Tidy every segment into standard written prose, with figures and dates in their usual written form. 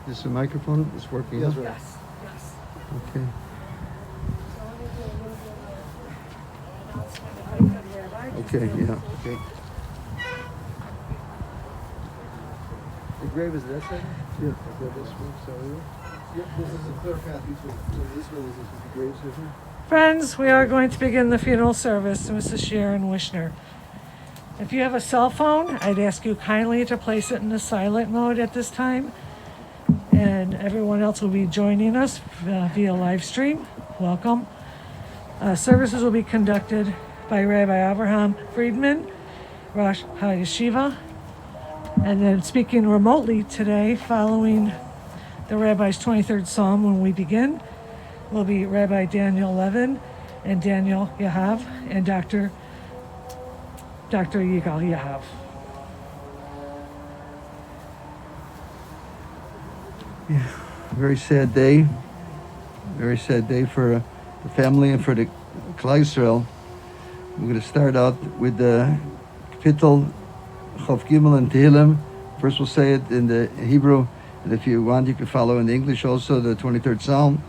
Is the microphone is working? Yes, huh? right. Yes. Okay. Okay, yeah, okay. The grave is that side? Yeah. Okay, this one, sorry. Yep, this is a clear path each way. This one is the graves here. Friends, we are going to begin the funeral service to Mrs. Sharon Wishner. If you have a cell phone, I'd ask you kindly to place it in the silent mode at this time. And everyone else will be joining us via live stream. Welcome. Services will be conducted by Rabbi Abraham Friedman, Rosh HaYeshiva. And then speaking remotely today, following the Rabbi's 23rd Psalm when we begin, will be Rabbi Daniel Levin and Daniel Yahav and Dr. Yigal Yahav. Yeah, very sad day. Very sad day for the family and for the Klal Yisrael. We're going to start out with the Kapitel Chav Gimel and Tehillim. First we'll say it in the Hebrew, and if you want you can follow in the English also, the 23rd Psalm.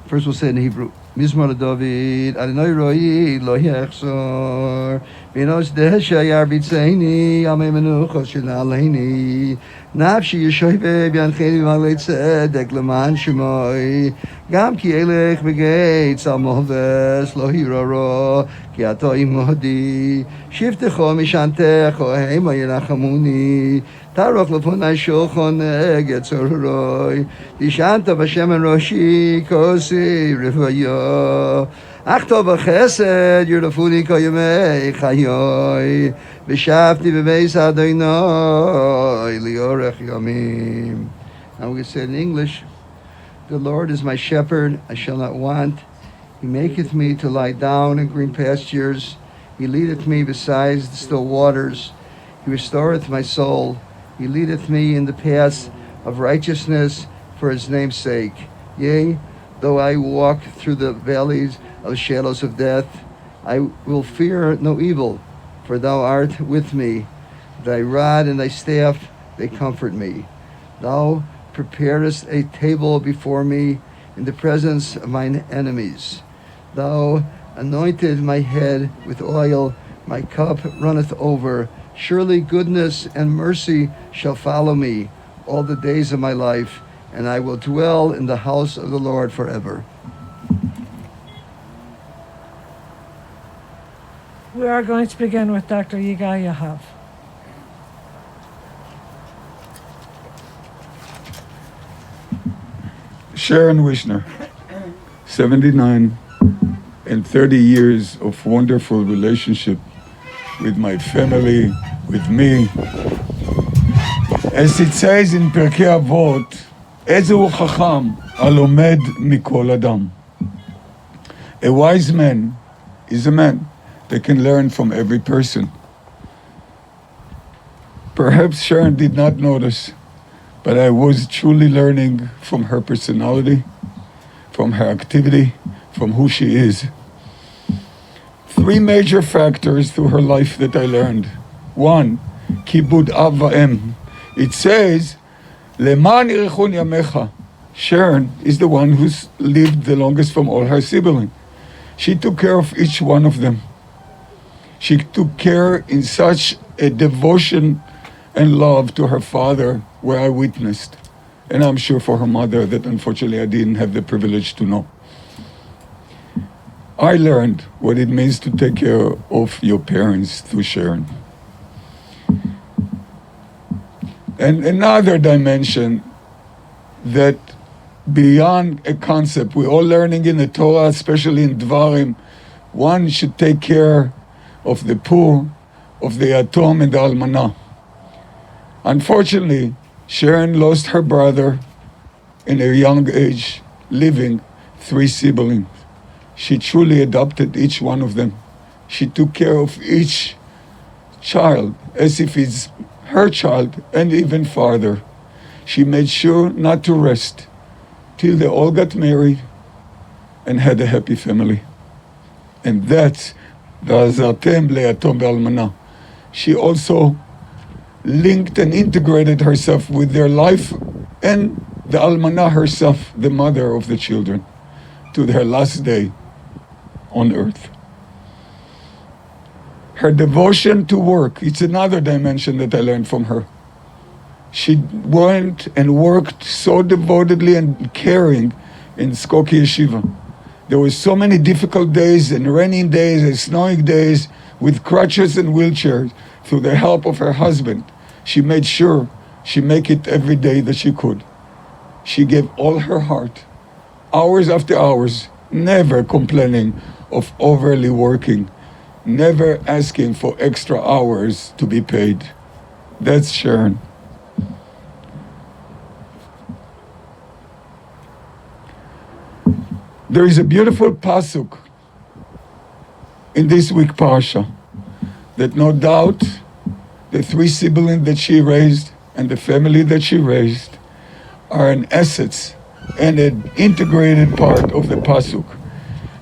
First we'll say in Hebrew. Mizmor David, Adonai Roi lo yachzor, Minos desha yarbitzeini, Amei menucha shenaleini, Nafshi yeshoive b'yancheni v'malei tzedek l'man shemoi, Gam ki elech b'geitz al moves lo hiroro, Ki ato imodi, Shiftecho mishantecho heima yenachamuni, Taroch lefonai shulchan neged tzororoi, Dishanta b'shem roshi kosi rivayo, Achto b'chesed yirafuni koyemei chayoi, V'shavti b'beis Adonai liorech yomim. Now we can say it in English. The Lord is my shepherd, I shall not want. He maketh me to lie down in green pastures. He leadeth me beside the still waters. He restoreth my soul. He leadeth me in the paths of righteousness for his name's sake. Yea, though I walk through the valleys of shadows of death, I will fear no evil, for thou art with me. Thy rod and thy staff, they comfort me. Thou preparest a table before me in the presence of mine enemies. Thou anointed my head with oil, my cup runneth over. Surely goodness and mercy shall follow me all the days of my life, and I will dwell in the house of the Lord forever. We are going to begin with Dr. Yigal Yahav. Sharon Wishner, 79, and 30 years of wonderful relationship with my family, with me. As it says in Pirkei Avot, Ezehu chacham alomed mikol adam. A wise man is a man that can learn from every person. Perhaps Sharon did not notice, but I was truly learning from her personality, from her activity, from who she is. 3 major factors through her life that I learned. 1, kibud av va'em. It says, leman yirechun yamecha. Sharon is the one who's lived the longest from all her siblings. She took care of each one of them. She took care in such a devotion and love to her father, where I witnessed. And I'm sure for her mother that unfortunately I didn't have the privilege to know. I learned what it means to take care of your parents through Sharon. And another dimension that beyond a concept, we're all learning in the Torah, especially in Dvarim, one should take care of the poor, of the Yatom and the Almanah. Unfortunately, Sharon lost her brother in a young age, leaving 3 siblings. She truly adopted each one of them. She took care of each child as if it's her child, and even farther. She made sure not to rest till they all got married and had a happy family. And that's V'azartem le'yatom ve'almanah. She also linked and integrated herself with their life and the Almanah herself, the mother of the children, to their last day on earth. Her devotion to work, it's another dimension that I learned from her. She went and worked so devotedly and caring in Skokie Yeshiva. There were so many difficult days and raining days and snowing days with crutches and wheelchairs. Through the help of her husband, she made sure she make it every day that she could. She gave all her heart, hours after hours, never complaining of overly working, never asking for extra hours to be paid. That's Sharon. There is a beautiful pasuk in this week parsha that no doubt the three siblings that she raised and the family that she raised are an essence and an integrated part of the pasuk.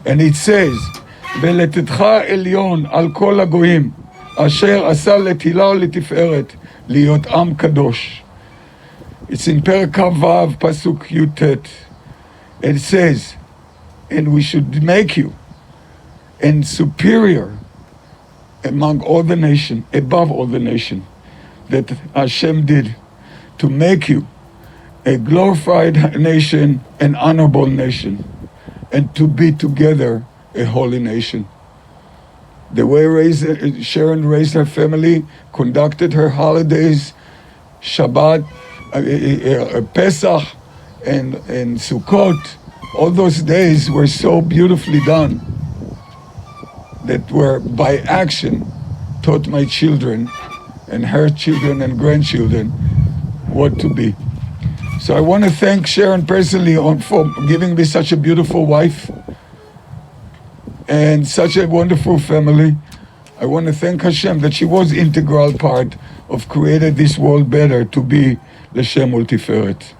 And it says, "Veletetcha elyon al kol hagoyim, asher asa letila uletiferet, liot am kadosh." It's in Perek Vav, pasuk Yutet. It says, and we should make you and superior among all the nation, above all the nation, that Hashem did to make you a glorified nation, an honorable nation, and to be together a holy nation. The way Sharon raised her family, conducted her holidays, Shabbat, Pesach, and Sukkot, all those days were so beautifully done that were by action taught my children and her children and grandchildren what to be. So I want to thank Sharon personally for giving me such a beautiful wife and such a wonderful family. I want to thank Hashem that she was integral part of creating this world better to be L'Shem Ultiferet.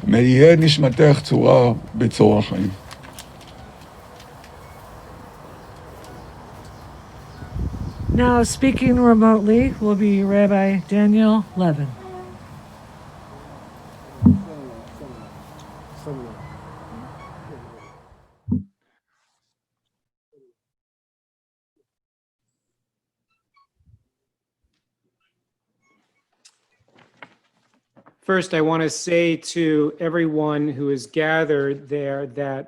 יהיה נשמתך צורה בצורה חיים. Now, speaking remotely will be Rabbi Daniel Levin. First, I want to say to everyone who is gathered there that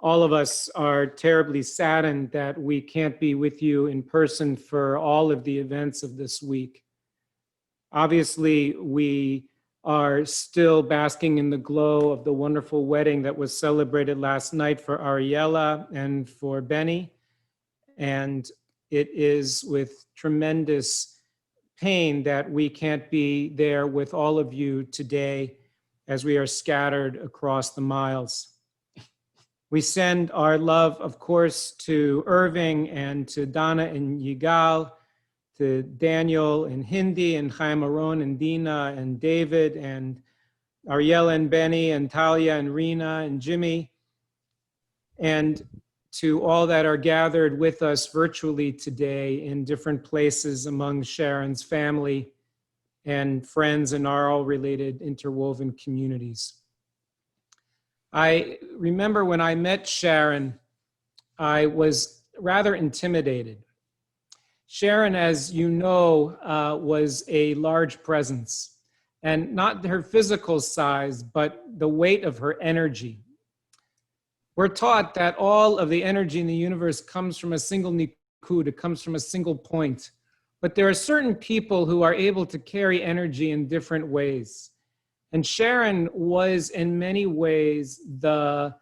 all of us are terribly saddened that we can't be with you in person for all of the events of this week. Obviously, we are still basking in the glow of the wonderful wedding that was celebrated last night for Ariella and for Benny. And it is with tremendous pain that we can't be there with all of you today as we are scattered across the miles. We send our love, of course, to Irving and to Donna and Yigal, to Daniel and Hindi and Chaim Aron and Dina and David and Ariella and Benny and Talia and Rena and Jimmy, and to all that are gathered with us virtually today in different places among Sharon's family and friends and our all related interwoven communities. I remember when I met Sharon, I was rather intimidated. Sharon, as you know, was a large presence, and not her physical size, but the weight of her energy. We're taught that all of the energy in the universe comes from a single nikud, it comes from a single point. But there are certain people who are able to carry energy in different ways. And Sharon was in many ways the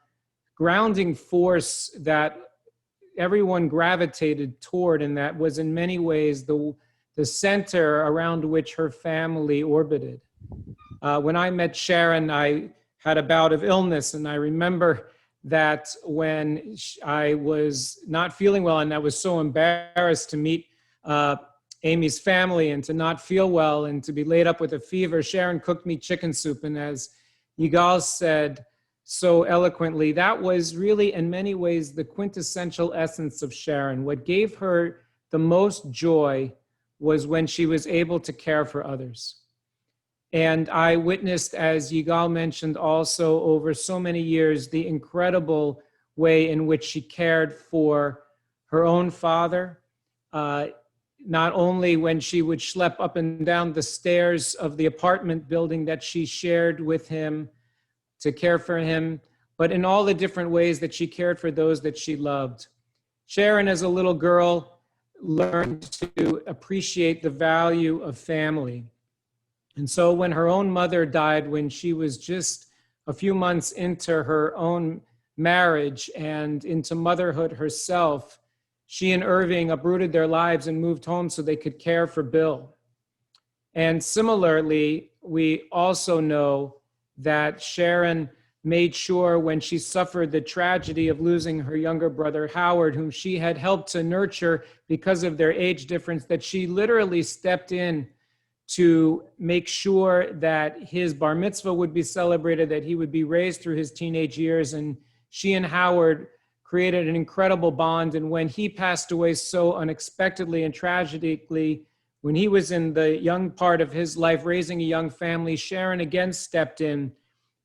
grounding force that everyone gravitated toward, and that was in many ways the center around which her family orbited. When I met Sharon, I had a bout of illness, and I remember that when I was not feeling well and I was so embarrassed to meet Amy's family and to not feel well and to be laid up with a fever, Sharon cooked me chicken soup. And as Yigal said so eloquently, that was really in many ways the quintessential essence of Sharon. What gave her the most joy was when she was able to care for others. And I witnessed, as Yigal mentioned also, over so many years, the incredible way in which she cared for her own father, not only when she would schlep up and down the stairs of the apartment building that she shared with him to care for him, but in all the different ways that she cared for those that she loved. Sharon, as a little girl, learned to appreciate the value of family. And so when her own mother died, when she was just a few months into her own marriage and into motherhood herself, she and Irving uprooted their lives and moved home so they could care for Bill. And similarly, we also know that Sharon made sure, when she suffered the tragedy of losing her younger brother, Howard, whom she had helped to nurture because of their age difference, that she literally stepped in to make sure that his bar mitzvah would be celebrated, that he would be raised through his teenage years. And she and Howard created an incredible bond. And when he passed away so unexpectedly and tragically, when he was in the young part of his life, raising a young family, Sharon again stepped in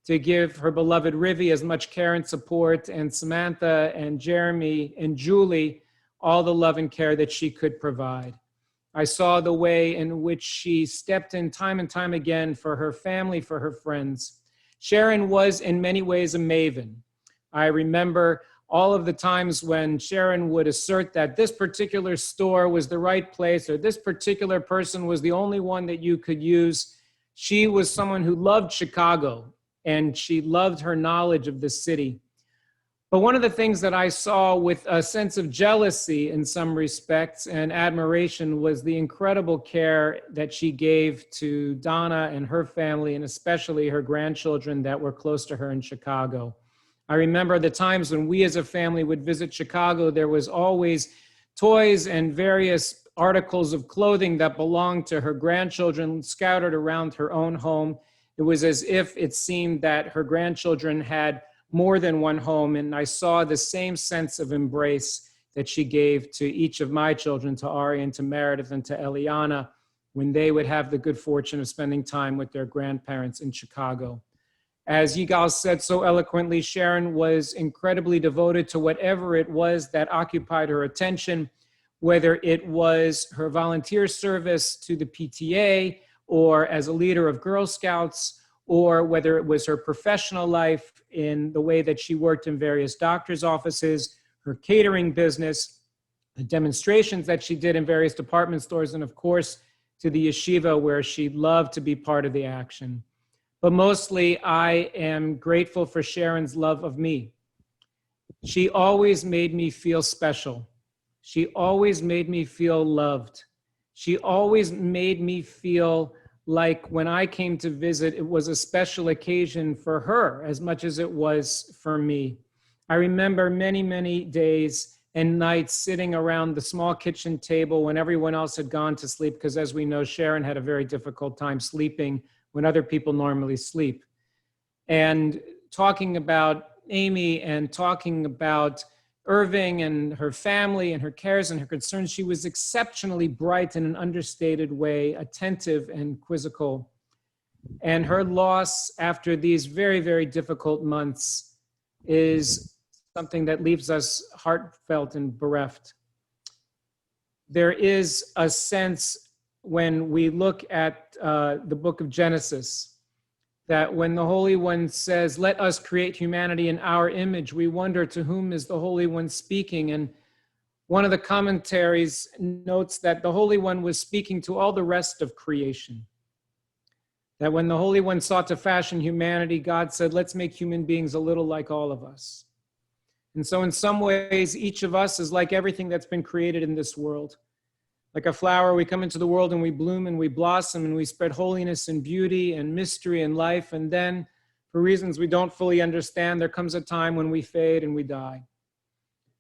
to give her beloved Rivi as much care and support, and Samantha and Jeremy and Julie all the love and care that she could provide. I saw the way in which she stepped in time and time again for her family, for her friends. Sharon was in many ways a maven. I remember all of the times when Sharon would assert that this particular store was the right place, or this particular person was the only one that you could use. She was someone who loved Chicago, and she loved her knowledge of the city. But one of the things that I saw with a sense of jealousy in some respects and admiration was the incredible care that she gave to Donna and her family, and especially her grandchildren that were close to her in Chicago. I remember the times when we as a family would visit Chicago, there was always toys and various articles of clothing that belonged to her grandchildren scattered around her own home. It was as if it seemed that her grandchildren had more than one home, and I saw the same sense of embrace that she gave to each of my children, to Ari and to Meredith and to Eliana, when they would have the good fortune of spending time with their grandparents in Chicago. As Yigal said so eloquently, Sharon was incredibly devoted to whatever it was that occupied her attention, whether it was her volunteer service to the PTA, or as a leader of Girl Scouts, or whether it was her professional life in the way that she worked in various doctor's offices, her catering business, the demonstrations that she did in various department stores, and of course, to the yeshiva, where she loved to be part of the action. But mostly, I am grateful for Sharon's love of me. She always made me feel special. She always made me feel loved. She always made me feel like when I came to visit, it was a special occasion for her as much as it was for me. I remember many, many days and nights sitting around the small kitchen table when everyone else had gone to sleep, because as we know, Sharon had a very difficult time sleeping when other people normally sleep. And talking about Amy and talking about Irving and her family and her cares and her concerns. She was exceptionally bright in an understated way, attentive and quizzical. And her loss after these very, very difficult months is something that leaves us heartfelt and bereft. There is a sense when we look at the book of Genesis, that when the Holy One says, "Let us create humanity in our image," we wonder, to whom is the Holy One speaking? And one of the commentaries notes that the Holy One was speaking to all the rest of creation. That when the Holy One sought to fashion humanity, God said, let's make human beings a little like all of us. And so in some ways, each of us is like everything that's been created in this world. Like a flower, we come into the world and we bloom and we blossom and we spread holiness and beauty and mystery and life. And then, for reasons we don't fully understand, there comes a time when we fade and we die.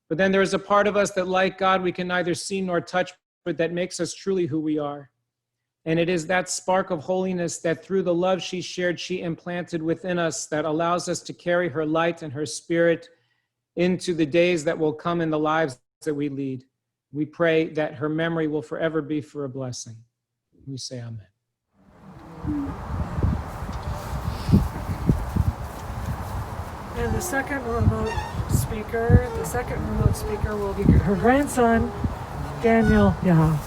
But then there is a part of us that, like God, we can neither see nor touch, but that makes us truly who we are. And it is that spark of holiness that through the love she shared, she implanted within us, that allows us to carry her light and her spirit into the days that will come in the lives that we lead. We pray that her memory will forever be for a blessing. We say amen. And the second remote speaker will be her grandson, Daniel Yahav.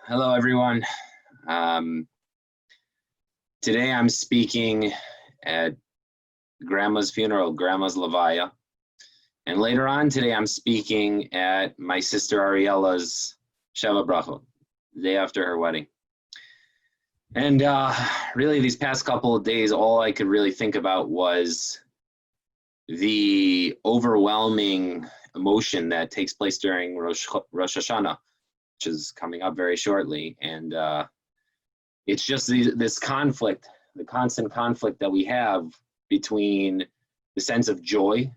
Hello, everyone. Today I'm speaking at Grandma's funeral, Grandma's Levaya. And later on today I'm speaking at my sister Ariella's Sheva Brachot, the day after her wedding. And really these past couple of days, all I could really think about was the overwhelming emotion that takes place during Rosh Hashanah, which is coming up very shortly. And it's just this conflict, the constant conflict that we have between the sense of joy.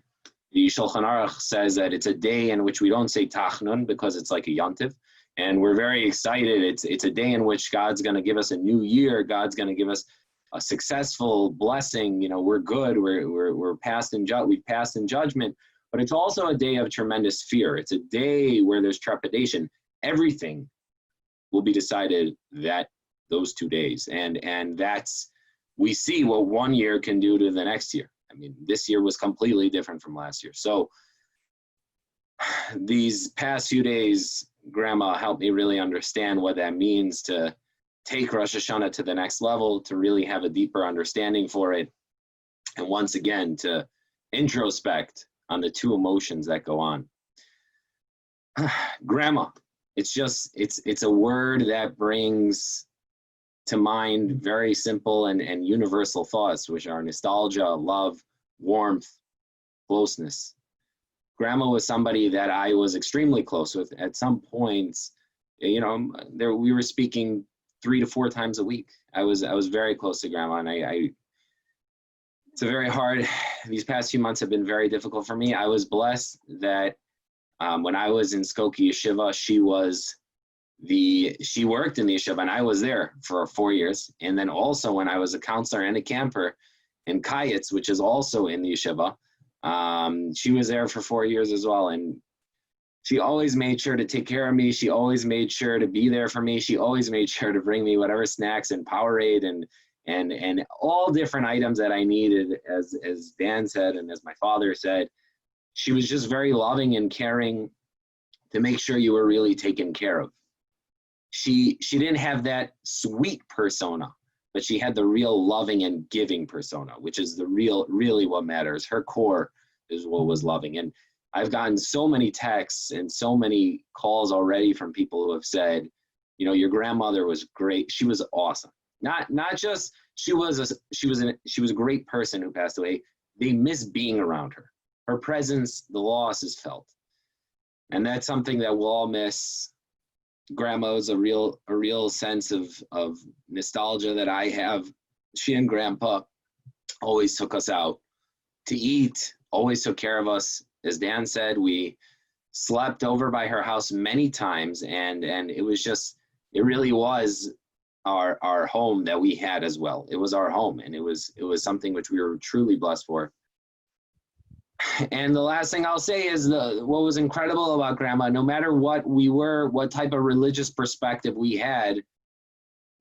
The Shulchan Aruch says that it's a day in which we don't say Tachnun because it's like a Yontiv. And we're very excited. It's a day in which God's going to give us a new year. God's going to give us a successful blessing. You know, we're good. We've passed in judgment. But it's also a day of tremendous fear. It's a day where there's trepidation. Everything will be decided those 2 days. And that's, we see what 1 year can do to the next year. I mean, this year was completely different from last year. So these past few days, Grandma helped me really understand what that means to take Rosh Hashanah to the next level, to really have a deeper understanding for it. And once again, to introspect on the two emotions that go on. Grandma, it's a word that brings to mind very simple and universal thoughts, which are nostalgia, love, warmth, closeness. Grandma was somebody that I was extremely close with. At some points, you know, we were speaking 3 to 4 times a week. I was very close to Grandma, and it's a very hard. These past few months have been very difficult for me. I was blessed that when I was in Skokie Yeshiva, she worked in the yeshiva, and I was there for 4 years. And then also when I was a counselor and a camper in Kayetz, which is also in the yeshiva, she was there for 4 years as well. And she always made sure to take care of me. She always made sure to be there for me. She always made sure to bring me whatever snacks and Powerade and all different items that I needed, as Dan said, and as my father said. She was just very loving and caring to make sure you were really taken care of. She didn't have that sweet persona, but she had the real loving and giving persona, which is really what matters. Her core is what was loving. And I've gotten so many texts and so many calls already from people who have said, you know, your grandmother was great. She was awesome. Not just she was a great person who passed away. They miss being around her. Her presence, the loss is felt. And that's something that we'll all miss. Grandma's a real sense of nostalgia that I have. She and Grandpa always took us out to eat, always took care of us. As Dan said, we slept over by her house many times, and it really was our home that we had as well. It was our home, and it was something which we were truly blessed for. And the last thing I'll say is what was incredible about Grandma, no matter what we were, what type of religious perspective we had,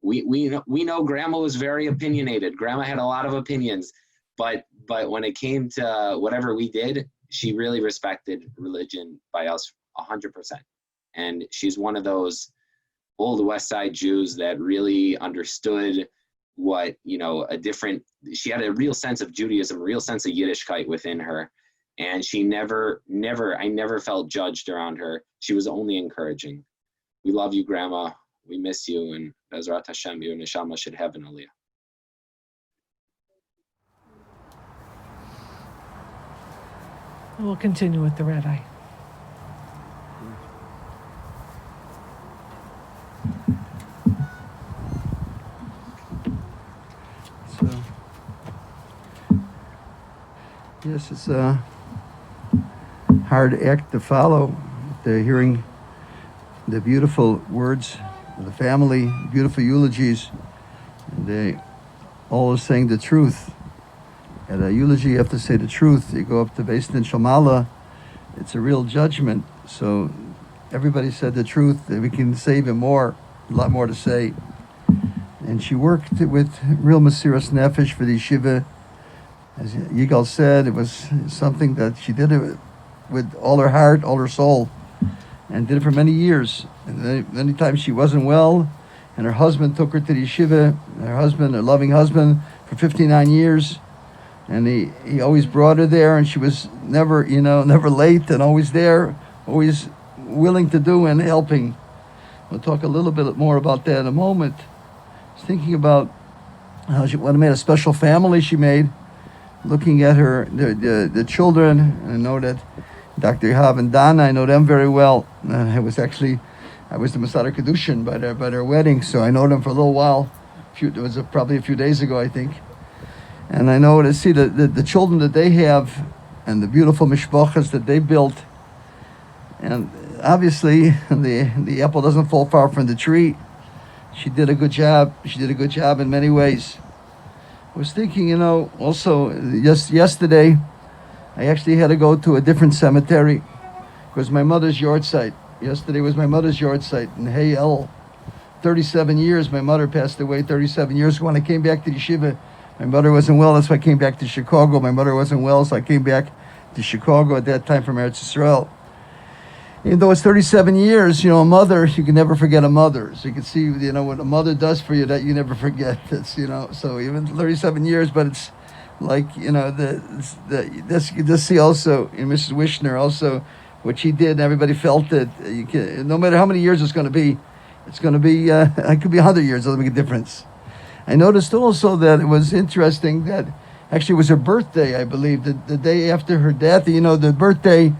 we know Grandma was very opinionated. Grandma had a lot of opinions, but when it came to whatever we did, she really respected religion by us 100%. And she's one of those old West Side Jews that really understood what, you know, she had a real sense of Judaism, a real sense of Yiddishkeit within her. And she I never felt judged around her. She was only encouraging. We love you, Grandma. We miss you. And Bezrat Hashem, your neshama should have an aliyah. We'll continue with the red eye. So, yes, it's a hard act to follow. They're hearing the beautiful words of the family, beautiful eulogies, and they always saying the truth. At a eulogy, you have to say the truth. You go up to Beis Din Shamala, it's a real judgment. So everybody said the truth. We can say even more, a lot more to say. and she worked with real Mesiras Nefesh for the yeshiva. As Yigal said, it was something that she did it with all her heart, all her soul, and did it for many years. And many times she wasn't well, and her husband took her to the yeshiva. Her loving husband, for 59 years, and he always brought her there, and she was never late, and always there, always willing to do and helping. We'll talk a little bit more about that in a moment. I was thinking about how she made a special family she made, looking at the children. I know that Dr. Yahav and Dana, I know them very well. I was the Masada Kedushin by their wedding, so I know them for a little while. It was probably a few days ago, I think. And I know to see the children that they have and the beautiful mishpachas that they built. And obviously, the apple doesn't fall far from the tree. She did a good job. She did a good job in many ways. I was thinking, also, just yesterday, I actually had to go to a different cemetery. It was my mother's yard site. Yesterday was my mother's yard site in Hayel. 37 years, my mother passed away 37 years ago. When I came back to the yeshiva, my mother wasn't well, that's why I came back to Chicago. My mother wasn't well, so I came back to Chicago at that time from Eretz Yisrael. Even though it's 37 years, a mother, you can never forget a mother. So you can see, what a mother does for you that you never forget. It's, so even 37 years, but it's like, this see also in Mrs. Wishner, also what she did, and everybody felt it. No matter how many years it's going to be, it could be 100 years, it doesn't make a difference. I noticed also that it was interesting that actually it was her birthday, I believe, the day after her death. The birthday,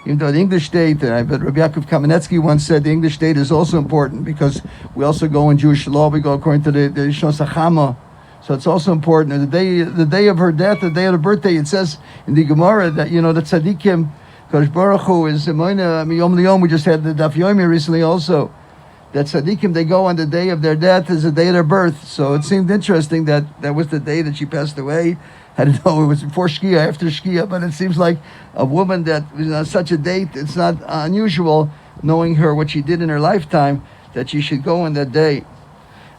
even though the English date, but Rabbi Yaakov Kamenetsky once said the English date is also important because we also go in Jewish law, we go according to the Shnos HaChama. So it's also important. And the day of her death, the day of her birthday, it says in the Gemara that, the tzaddikim, Kodesh Baruch Hu is Moina Miyom Liyom. We just had the Daf Yomi recently also. That tzaddikim, they go on the day of their death as the day of their birth. So it seemed interesting that was the day that she passed away. I don't know, it was before Shkia, after Shkia, but it seems like a woman that was on such a date, it's not unusual, knowing her, what she did in her lifetime, that she should go on that day.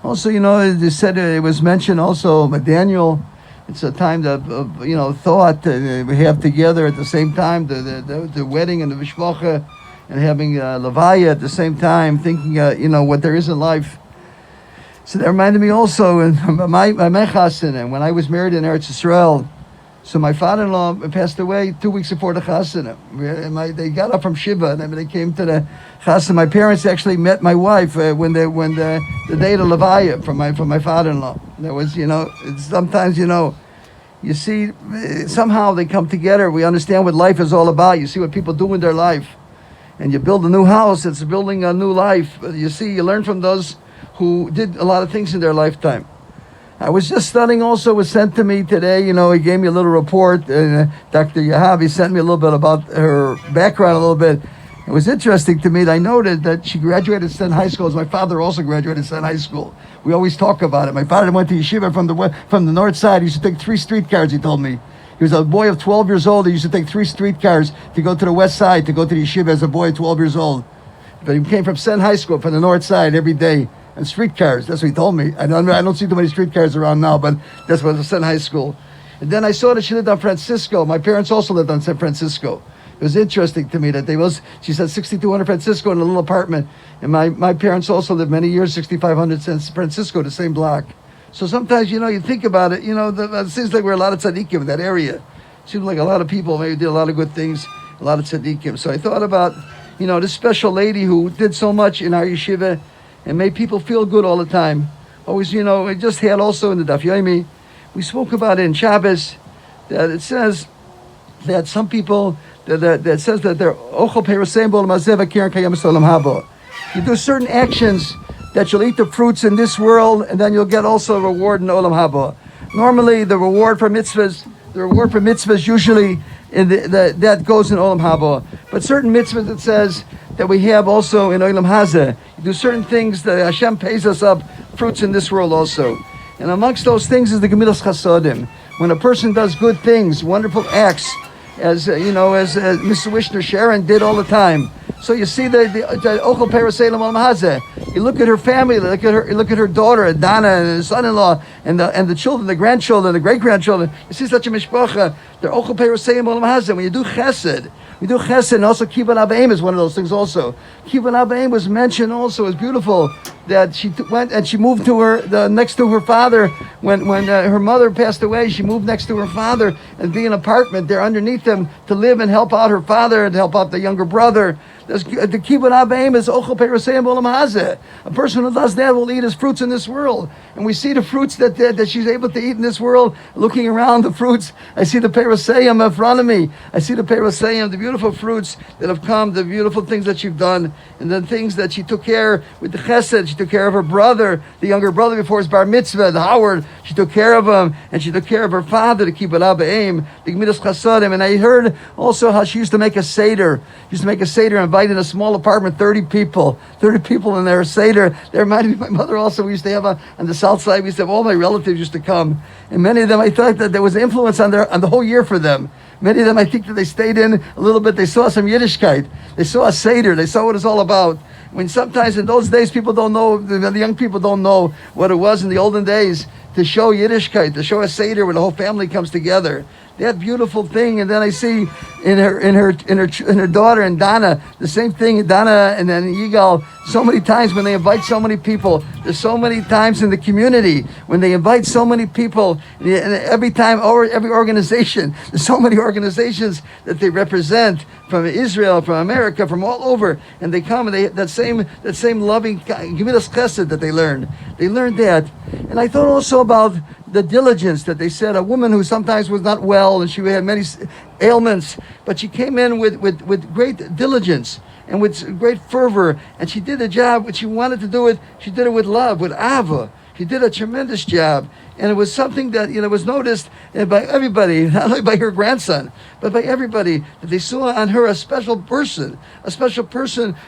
Also, they said it was mentioned also, Daniel, it's a time of thought we have together at the same time, the wedding and the mishpacha, and having levaya at the same time, thinking, what there is in life. So that reminded me also, my chasana, and when I was married in Eretz Yisrael, so my father-in-law passed away 2 weeks before the chasana. They got up from Shiva, and then they came to the chasana. My parents actually met my wife when the day of the levaya from my father-in-law. There was, sometimes, you see, somehow they come together. We understand what life is all about. You see what people do in their life. And you build a new house, it's building a new life. You learn from those who did a lot of things in their lifetime. I was just studying also, was sent to me today, he gave me a little report, Dr. Yahav, he sent me a little bit about her background a little bit. It was interesting to me that I noted that she graduated Sten High School, as my father also graduated Sten High School. We always talk about it. My father went to yeshiva from the north side. He used to take 3 streetcars, he told me. He was a boy of 12 years old. He used to take 3 streetcars to go to the west side, to go to the yeshiva as a boy of 12 years old. But he came from Sten High School, from the north side, every day. And streetcars, that's what he told me. I don't see too many streetcars around now, but that's what was Sten High School. And then I saw that she lived on Francisco. My parents also lived on San Francisco. It was interesting to me that she said 6200 Francisco in a little apartment. And my parents also lived many years, 6500 San Francisco, the same block. So sometimes, you think about it, it seems like we're a lot of tzaddikim in that area. It seems like a lot of people maybe did a lot of good things, a lot of tzaddikim. So I thought about, this special lady who did so much in our yeshiva and made people feel good all the time. Always, we just had also in the Daf Yomi, we spoke about it in Shabbos, that it says that some people, that says that they're ochel peirasem b'olam hazeh v'keren kayemes olam haba. You do certain actions that you'll eat the fruits in this world, and then you'll get also a reward in Olam Haba. Normally, the reward for mitzvahs usually that goes in Olam Haba. But certain mitzvahs, it says that we have also in Olam Hazeh. You do certain things that Hashem pays us up fruits in this world also. And amongst those things is the Gemilas Chasadim. When a person does good things, wonderful acts, as Mrs. Wishner, Sharon did all the time. So you see the Ochel Paraselam Olam Hazeh. You look at her family, look at her daughter, Dana, and her son-in-law, and the children, the grandchildren, the great-grandchildren. You see such a mishpacha. They're Ochel Paraselam Olam Hazeh. When you do chesed, we do chesed, and also Kibbutz Abayim is one of those things also. Kibbutz Abayim was mentioned also. It's beautiful that she went and she moved to next to her father when her mother passed away. She moved next to her father and be an apartment there underneath them to live and help out her father and help out the younger brother. The kibbutz abayim is ochel perusayim olam hazeh. A person who does that will eat his fruits in this world. And we see the fruits that she's able to eat in this world. Looking around the fruits, I see the perusayim in front of me. I see the perusayim, the beautiful fruits that have come, the beautiful things that you've done, and the things that she took care with the chesed. She took care of her brother, the younger brother before his bar mitzvah, the Howard. She took care of him, and she took care of her father, the kibbutz abayim, the gemilas chasadim. And I heard also how she used to make a seder. She used to make a seder and invite in a small apartment 30 people in there, a seder. They reminded me of my mother also. We used to have on the south side, we used to have all my relatives used to come, and many of them, I thought that there was influence on the whole year for them. Many of them, I think that they stayed in a little bit. They saw some Yiddishkeit. They saw a seder. They saw what it's all about. When sometimes in those days people don't know, the young people don't know what it was in the olden days to show Yiddishkeit, to show a seder when the whole family comes together. That beautiful thing. And then I see in her daughter and Dana, the same thing. Dana and then Yigal, so many times when they invite so many people. There's so many times in the community when they invite so many people. And every time, or every organization, there's so many organizations that they represent from Israel, from America, from all over, and they come and that same loving gemilas chesed that they learned. They learned that. And I thought also about the diligence that they said, a woman who sometimes was not well and she had many ailments, but she came in with great diligence and with great fervor, and she did the job, what she wanted to do it, she did it with love, with ava. She did a tremendous job, and it was something that was noticed by everybody, not only by her grandson, but by everybody, that they saw on her a special person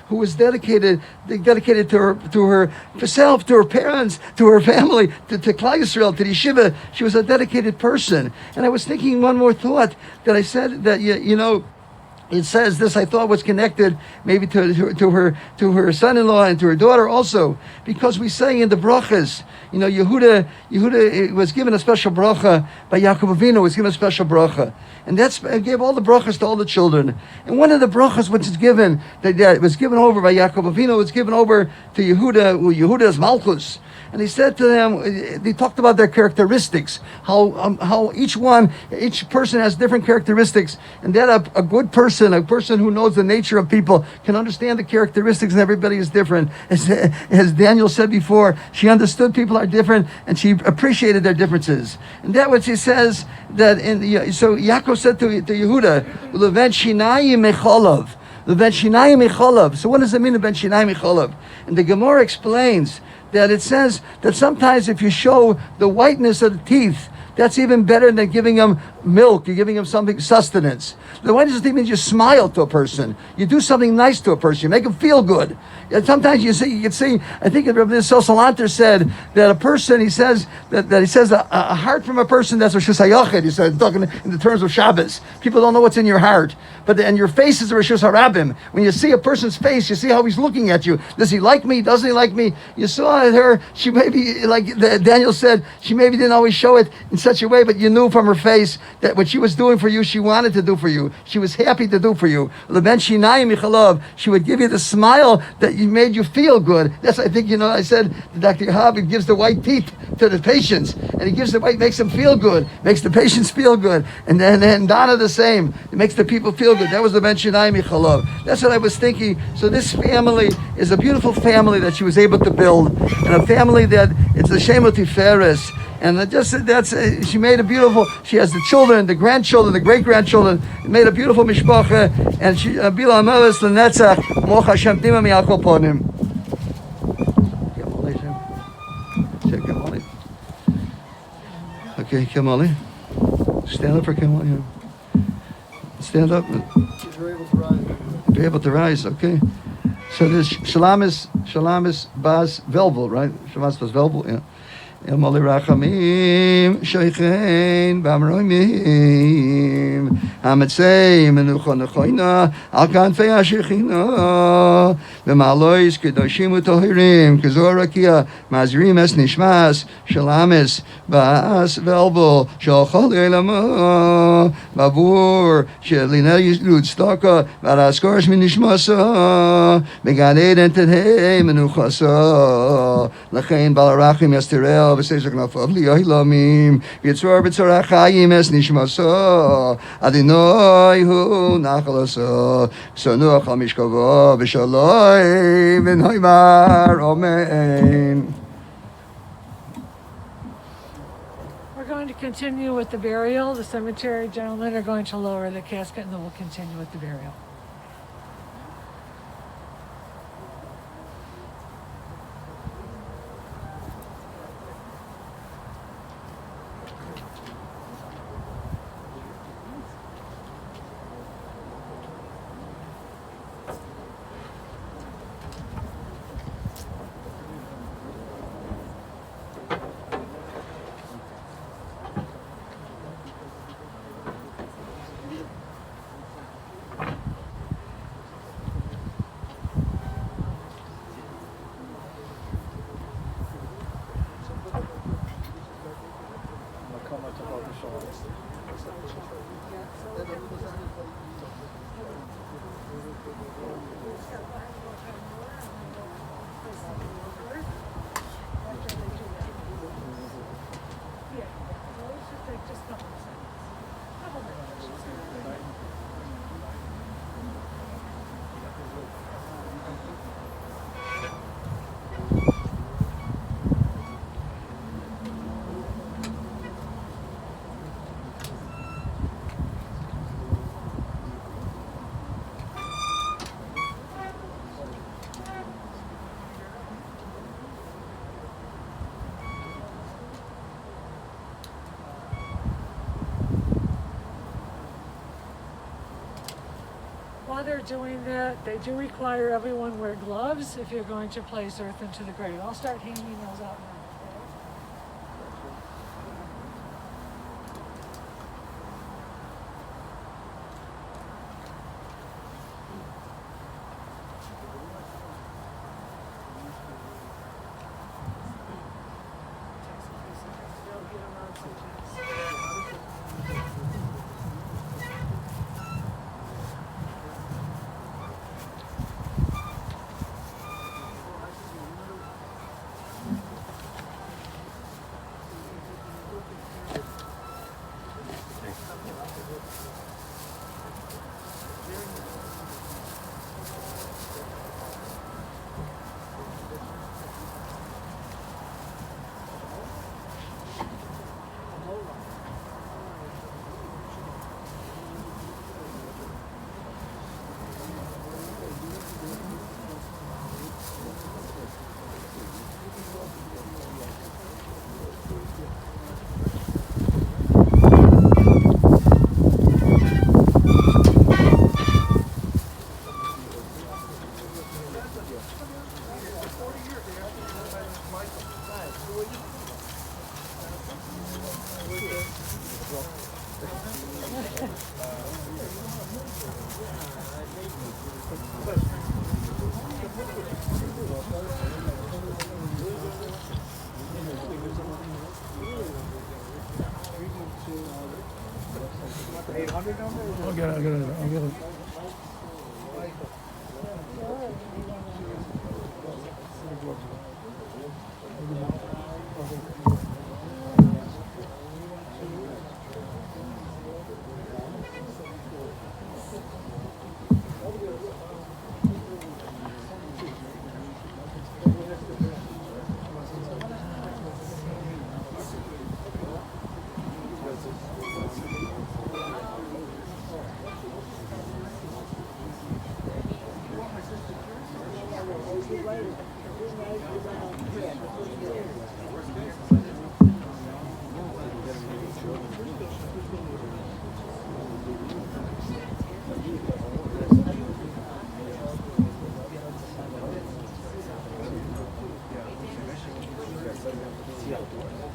who was dedicated to herself, to her parents, to her family, to Klal Yisrael, to the yeshiva. She was a dedicated person. And I was thinking one more thought that I said that it says this, I thought was connected maybe to her son-in-law and to her daughter also, because we say in the brachas, Yehuda was given a special bracha by Yaakov Avinu, was given a special bracha. And gave all the brachas to all the children. And one of the brachas which is given, that was given over by Yaakov Avinu, was given over to Yehuda, Yehuda's Malchus. And he said to them, they talked about their characteristics, how each person has different characteristics, and that a good person, a person who knows the nature of people, can understand the characteristics, and everybody is different. As Daniel said before, she understood people are different, and she appreciated their differences. And that what she says, that so Yaakov said to Yehuda, Leven shinayim mecholav. Leven shinayim mecholav. So what does it mean, Leven shinayim mecholav? And the Gemara explains that it says that sometimes if you show the whiteness of the teeth, that's even better than giving them milk. You're giving them something, sustenance. The whiteness of the teeth means you smile to a person. You do something nice to a person. You make them feel good. And sometimes you can see, I think Rabbi Salanter said that a person, he says a heart from a person, that's Rosh Hashanah. He said, talking in the terms of Shabbos. People don't know what's in your heart. And your face is the Rosh Hashanah. When you see a person's face, you see how he's looking at you. Does he like me? Doesn't he like me? You saw her, she maybe, like Daniel said, she maybe didn't always show it in such a way, but you knew from her face that what she was doing for you, she wanted to do for you. She was happy to do for you. She would give you the smile that made you feel good. That's, I think, I said Dr. Yahab gives the white teeth to the patients, and he gives makes them feel good, makes the patients feel good. And then Donna the same. It makes the people feel good. That was the Ben Shinai Michalov. That's what I was thinking. So this family is a beautiful family that she was able to build, and a family that it's a Shema Tiferes. And she made a beautiful, she has the children, the grandchildren, the great-grandchildren, made a beautiful mishpacha, and she, Bila Amavis L'Netzach, Moch Hashem Tima Mi'akol Ponim. Okay, Kamali. Stand up for Kamali. Stand up. You're able to rise. Be able to rise, okay. So there's Shalamis Bas Velvel, right? Shalamis Bas Velvel, yeah. El Moli Rachamim, Sheichein, Bamroimim, Hamatzei, Menucha Nechoina, Al Kanfei HaShechina, B'malois Kedoshim U'Tohirim, K'Zor Rakia, Mazrim Es Nishmas, Shalamis, Ba'as Velbo, Shalchol Eilamo, Bavur, Shelina Yislut Stoka, Varaskors Minishmasa, Began Eden Tedhei, Menuchasa, Lachain Balarachim Yastirel, V'Sezak Nafav Liyohilamim, Yitzor B'Tzorachayim Es Nishmasa, Adinoi Hu Nachalasa, Sanuach HaMishkava, V'Shaloi, V'Noimar, Amen. We're going to continue with the burial. The cemetery gentlemen are going to lower the casket and then we'll continue with the burial. While they're doing that, they do require everyone wear gloves if you're going to place earth into the grave. I'll start handing those out now. I'll get it. Yeah.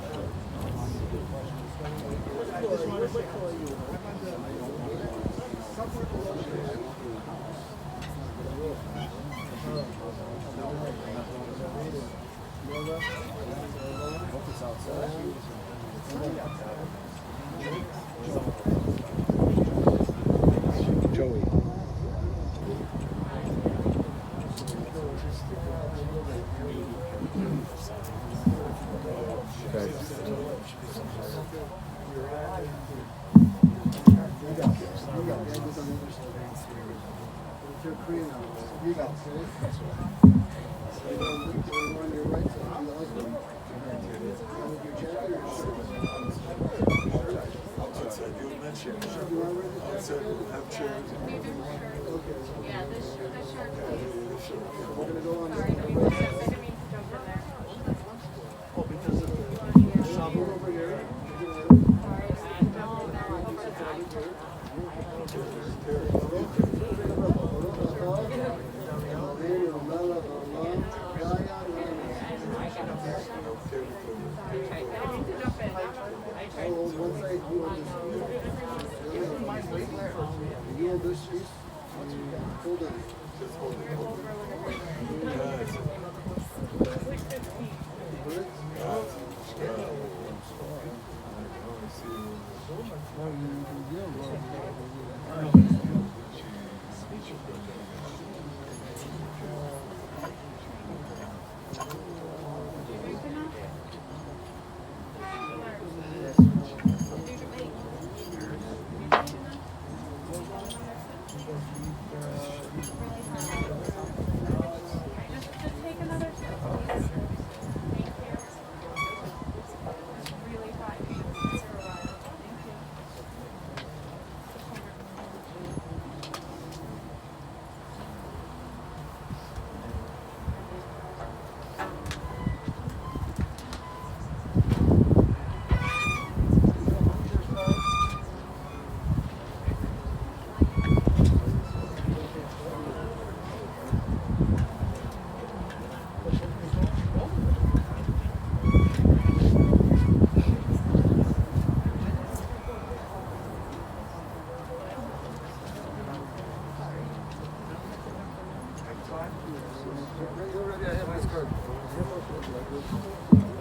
Joey.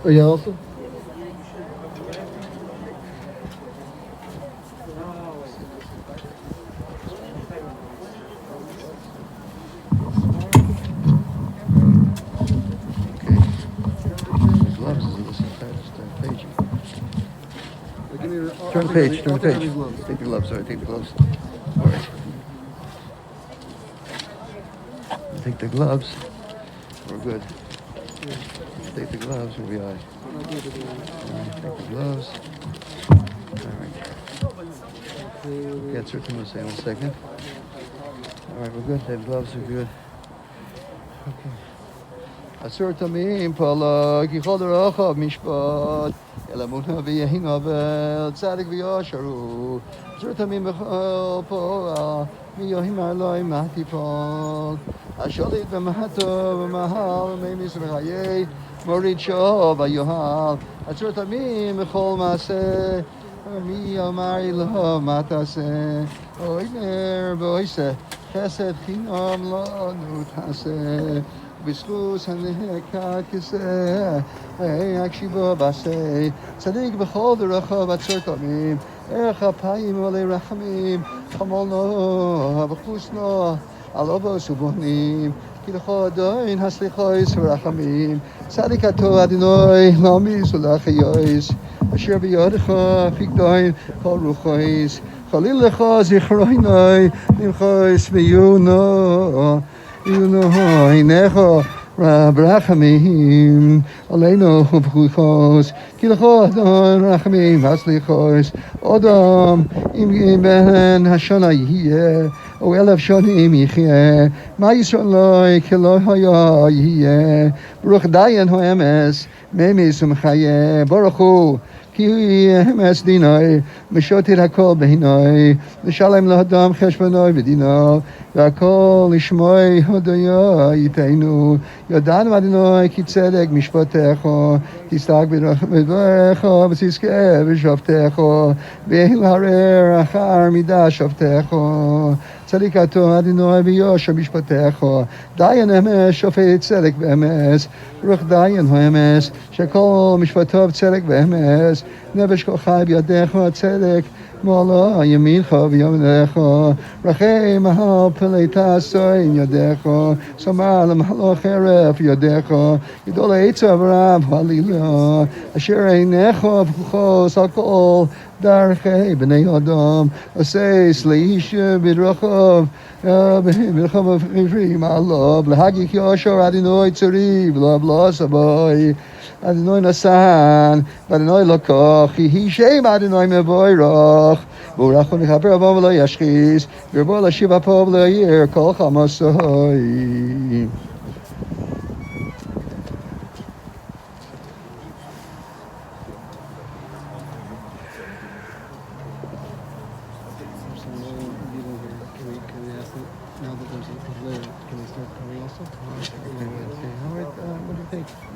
Oh, yeah, also? Gloves is this page. Turn the page, turn the page. Take the gloves, sorry, take the gloves. All right. Take the gloves. We're good. Take the gloves, we'll be all right. All right, take the gloves. All right. Get certain, we'll say in a second. All right, we're good. The gloves are good. Okay. אסור תמים פעלה כי כל דרכיו משפט אלא מונה ויהי אבל צדיק וישרו אסור תמים בכל פעלה ויהי מעלי מהטיפול השליט במהתו במהל מימיס וחיי מוריד שוב ויוהל אסור תמים בכל מעשה מי אמר אלוהו מה תעשה אוי נר ואויסה חסד חינם לנו תעשה בזכות הנקת כיסא, הקשיבו בעשה, צדיק בכל דרכיו עצור תמים, ערך אפיים מלא רחמים, חמולנו וחוסנו, על אבוס ובונים, כי לכל עדיין הסליחויס ורחמים, צדיק אתה אדינוי, לעמיס ולחייס, אשר בידך פקדוין כל רוחויס, חליל לך זכרוינוי, למחויס ויונו, עיניך ברחמים עלינו ובחוכוס כי לך אדון רחמים והצליחוס אדם אם בן השנה יהיה או 1000 שנים יחיה מה ישון לו כי לא היה יהיה ברוך דיין האמס מימיס ומחיה ברוך הוא כי אמס דינוי משוטט הכל בעיני לשלם לאדם חשבונוי ודינו והכל לשמוי הודיה איתנו. ידענו אדוני כי צדק משפטך, תסתג בדברך ותזכה בשופטך, ואין הרר אחר מידה שופטך. צדיקתו אדוני ביושר משפטך, דיין אמס שופט צדק ואמס, רוח דיין הוא אמס, שכל משפטו צדק ואמס, נפש כל חי בידיך צדק, מעלה ימינך וימינך, רחם על פני תעשין ידיך, שמר למהלך חרף ידיך, גדול עצה ורב הלילה, אשר עיניך פקוחוס על כל דרכי בני אדם, עשייס לאיש בדרכיו, בדרכיו עברים עליו, להגיק יושר אדוני צורי, ולא סבוי. אדוני נשן, ואדוני לקח, יהי שם אדוני מבורך, בורך ומכפר בו ולא ישחיס, ורבו להשיב אפו ולא יאר כל חמסוי.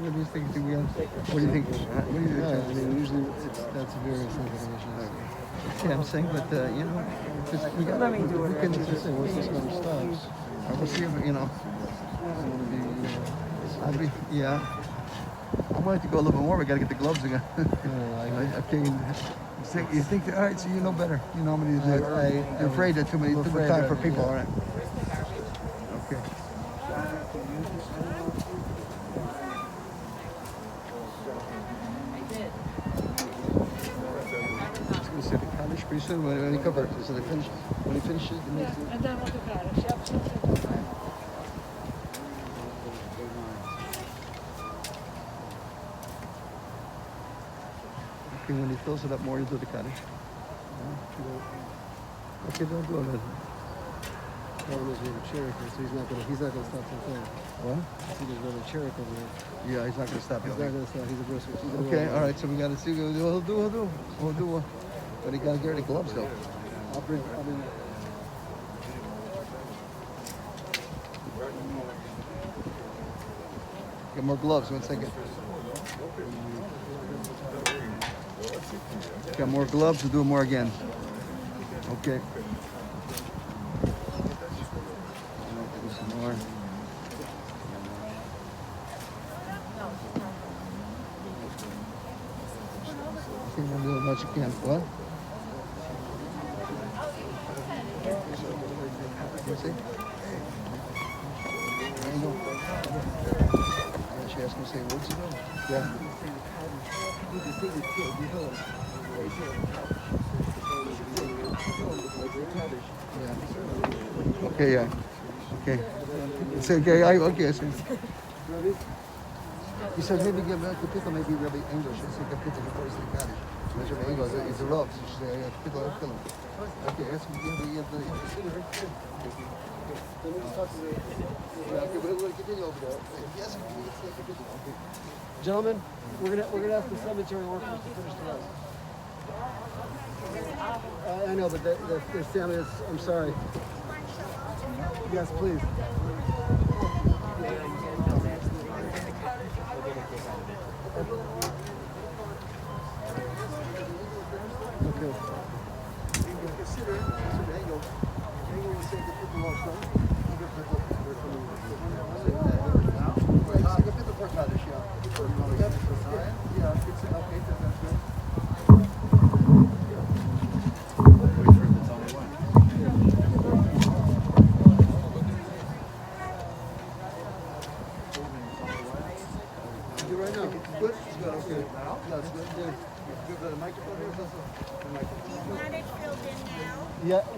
What do you think? Yeah, I mean, usually that's a very simple issue. Yeah, I'm saying, but you know, just, we got. We can Say, once this one stops, we'll see, you know. it's going to be, I'll be, yeah. I wanted to go a little bit more. We got to get the gloves again. Okay. You think? All right. So you know better. You know how many. You're afraid that too much time for people. All right. Okay. Pretty soon when he covers it, so they finish. When he finishes, it makes it. And then we'll do Kaddish. Yep. Okay, when he fills it up more, you do the Kaddish. Okay, don't do it. problem is we have a Cherokee, so he's not gonna stop till then. What? See, there's another Cherokee over there. Yeah, he's not going to stop. He's not gonna stop. He's a brisker. Okay, all right. So we got to see. We'll do. But he got to get the gloves though. I'll bring. Get more gloves. 1 second. Got more gloves. We'll do more again. Okay. Do some more. I think I'll do as much as you can. What? You see? Yeah, she asked me to say words ago. Yeah. Yeah. Okay, yeah. Okay. It's okay. Okay, I see. He said maybe give Kapita maybe really English. I said Kapita before he's the Kaddish. Measure the English. It's a rough. So she said, Kapita, I'll kill him. Okay, that's what you have the. Okay, but we'll continue over there. Yes, okay. Gentlemen, we're gonna ask the cemetery workers to finish the rest. I know, but their family is. I'm sorry. Yes, please. Okay.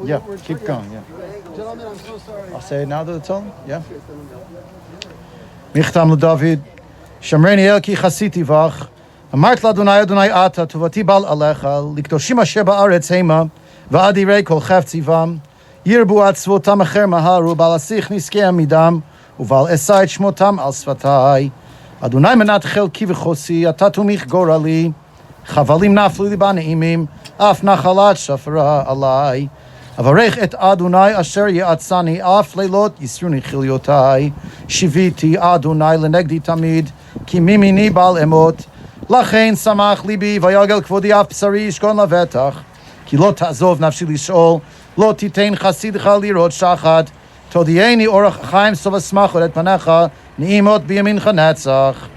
Yeah, keep going, yeah. Gentlemen, I'm so sorry. I'll say it now that it's on, yeah. Michtam LeDavid, Shamreni El ki chasiti vach, Amart l'Adonai Adonai ata, Tuvati bal alecha, Likdoshim asher ba'aretz hema, Va'adirei kol chefzivam, Yirbu atzvotam acher maharu, Bal asich niskei midam, Uval esai shmotam al svatai, Adonai menat chelki v'chosi, Atatu mich gorali, Chavalim naflu li ba'neimim, Af nachalat shafra alai, אברך את אדוני אשר יעצני אף לילות יסרוני חיליותי. שיוויתי אדוני לנגדי תמיד, כי מימיני בעל אמות. לכן שמח ליבי ויגל כבודי אף בשרי ישכון לבטח. כי לא תעזוב נפשי לשאול, לא תיתן חסידך לראות שחת. תודיעני אורח חיים סוף השמחות את פניך, נעימות בימינך נצח.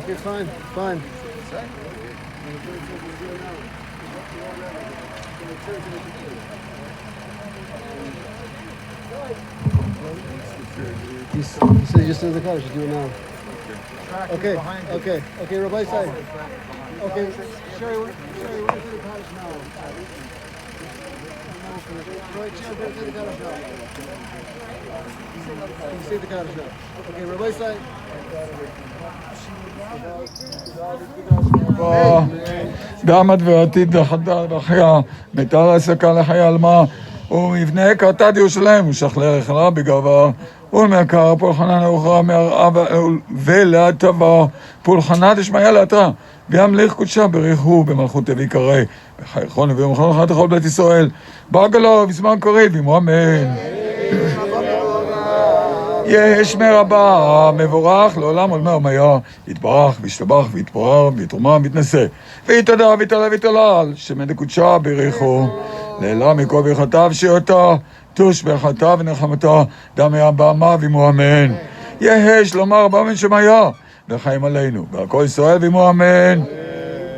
Okay, fine, fine. He said he just in the car, should do it now. Okay, okay, Rabbi say. Okay, Sherry, we're going to the Kaddish now. Right, Sherry, we're going to the Kaddish now. You say the Kaddish now. Okay, Rabbi say. דמת ועתיד וחדה וחיה, מיתר הסקה לחיה אלמה, ומבנה קרתת ירושלים, ושכלי רחלה בגאווה, ולמעקר פולחנה נאוחה מהרעה ולהטבה, פולחנה תשמעיה להתרה, וימליך קודשה בריחו במלכות אבי קרא, וחייכון ובמלכות אחת לכל בית ישראל, בגלו בזמן קריב, אמו אמן. יש מרבה מבורך לעולם עולמי עולמיה, יתברך וישתבח ויתפאר ויתרומם ויתנשא ויתהדר ויתעלה ויתהלל, שמן דקודשה בריחו לעילה מכל ברכתיו שיותה תוש ברכתה ונחמתה דמיה בעמה ואמו אמן. יהי שלמה רבה מן שמיה וחיים עלינו והכל ישראל ואמו אמן.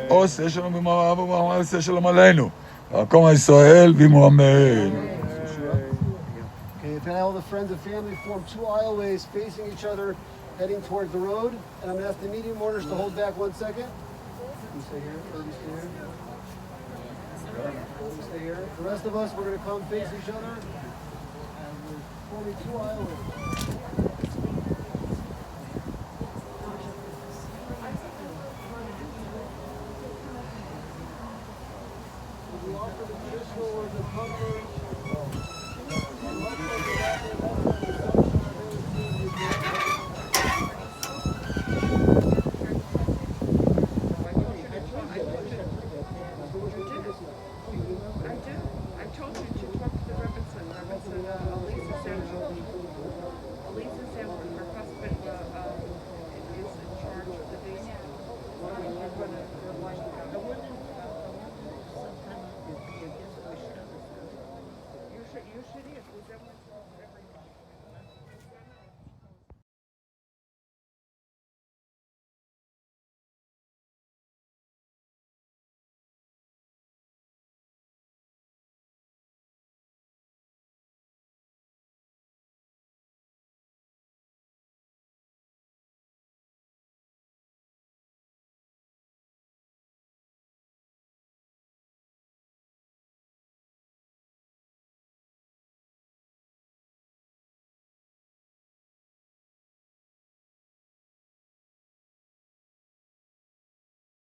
עושה שלום ואמו אב ואמו עושה שלום עלינו והכל ישראל ואמו אמן. Okay, if all the friends and family form two aisleways facing each other, heading towards the road, and I'm going to ask the medium orders to hold back 1 second. You stay here, Irby stay here. Irby stay here. The rest of us, we're going to come face each other, and we're forming two aisleways. We offer the traditional words of comfort.